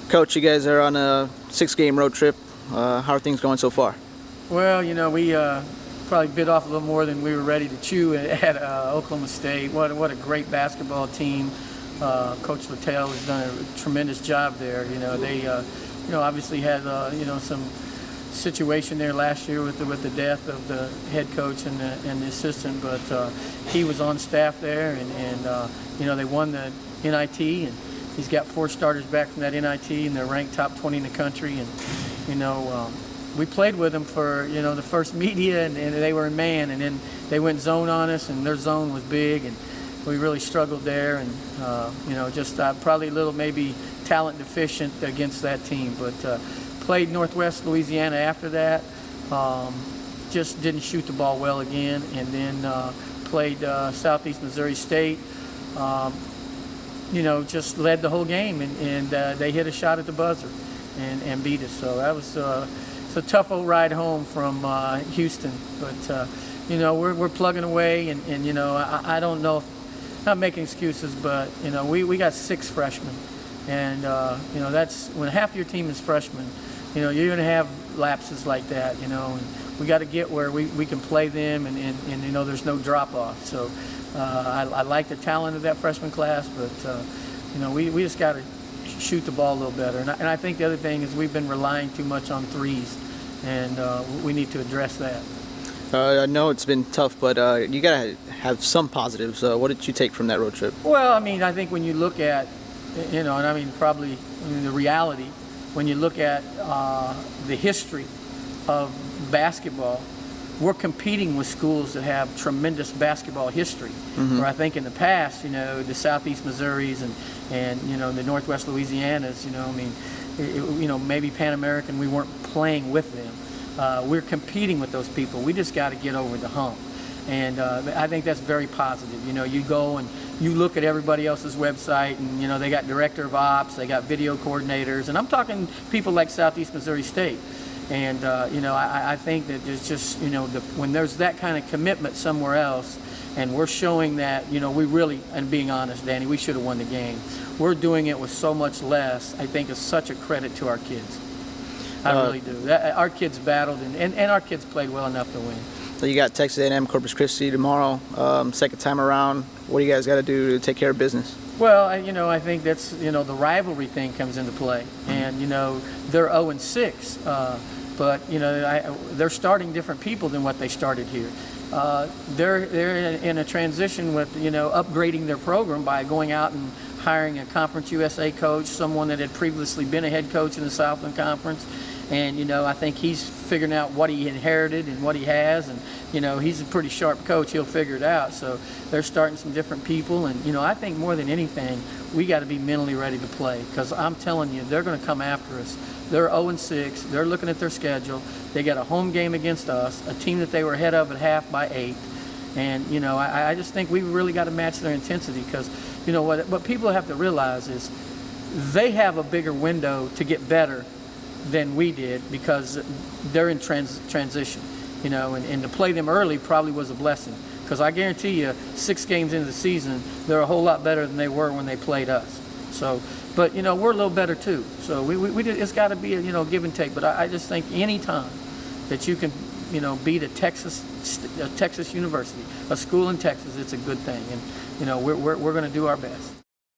Coach, you guys are on a 6-game road trip. How are things going so far? Well, you know, we probably bit off a little more than we were ready to chew at Oklahoma State. What a great basketball team. Coach Littell has done a tremendous job there. You know, they obviously had some situation there last year with the death of the head coach and the assistant, but he was on staff there, and they won the NIT, and he's got 4 starters back from that NIT, and they're ranked top 20 in the country. And we played with them for the first media, and they were in man, and then they went zone on us, and their zone was big, and we really struggled there, and just probably a little maybe talent deficient against that team, but played Northwest Louisiana after that. Just didn't shoot the ball well again, and then played Southeast Missouri State. Just led the whole game, and they hit a shot at the buzzer and beat us. So that was it's a tough old ride home from Houston, but we're plugging away, and I don't know, not making excuses, but we got 6 freshmen, and that's when half your team is freshmen. You're going to have lapses like that, and we got to get where we can play them, and there's no drop off. So I like the talent of that freshman class, but we just got to shoot the ball a little better. And I think the other thing is we've been relying too much on threes, and we need to address that. I know it's been tough, but you got to have some positives. What did you take from that road trip? Well, I mean, I think when you look at, probably the reality, when you look at the history of basketball, we're competing with schools that have tremendous basketball history. Mm-hmm. Where I think in the past, the Southeast Missouris and the Northwest Louisianas, maybe Pan American, we weren't playing with them. We're competing with those people. We just got to get over the hump. And I think that's very positive. You go and you look at everybody else's website, and they got director of ops, they got video coordinators, and I'm talking people like Southeast Missouri State. And I think that there's just when there's that kind of commitment somewhere else, and we're showing that we really, and being honest, Danny, we should have won the game. We're doing it with so much less. I think it's such a credit to our kids. I really do. Our kids battled, and our kids played well enough to win. So you got Texas A&M-Corpus Christi tomorrow, second time around. What do you guys got to do to take care of business? Well, I think that's the rivalry thing comes into play, and they're 0-6, but they're starting different people than what they started here. They're in a transition with upgrading their program by going out and hiring a Conference USA coach, someone that had previously been a head coach in the Southland Conference. And I think he's figuring out what he inherited and what he has, and he's a pretty sharp coach. He'll figure it out. So they're starting some different people, and I think more than anything, we got to be mentally ready to play, because I'm telling you, they're going to come after us. They're 0-6. They're looking at their schedule. They got a home game against us, a team that they were ahead of at half by 8. And I just think we really got to match their intensity, because what people have to realize is they have a bigger window to get better than we did, because they're in transition, and to play them early probably was a blessing, because I guarantee you 6 games into the season they're a whole lot better than they were when they played us. So, but we're a little better too, so we it's got to be a give and take. But I just think any time that you can beat a Texas University, a school in Texas, it's a good thing, and we're going to do our best.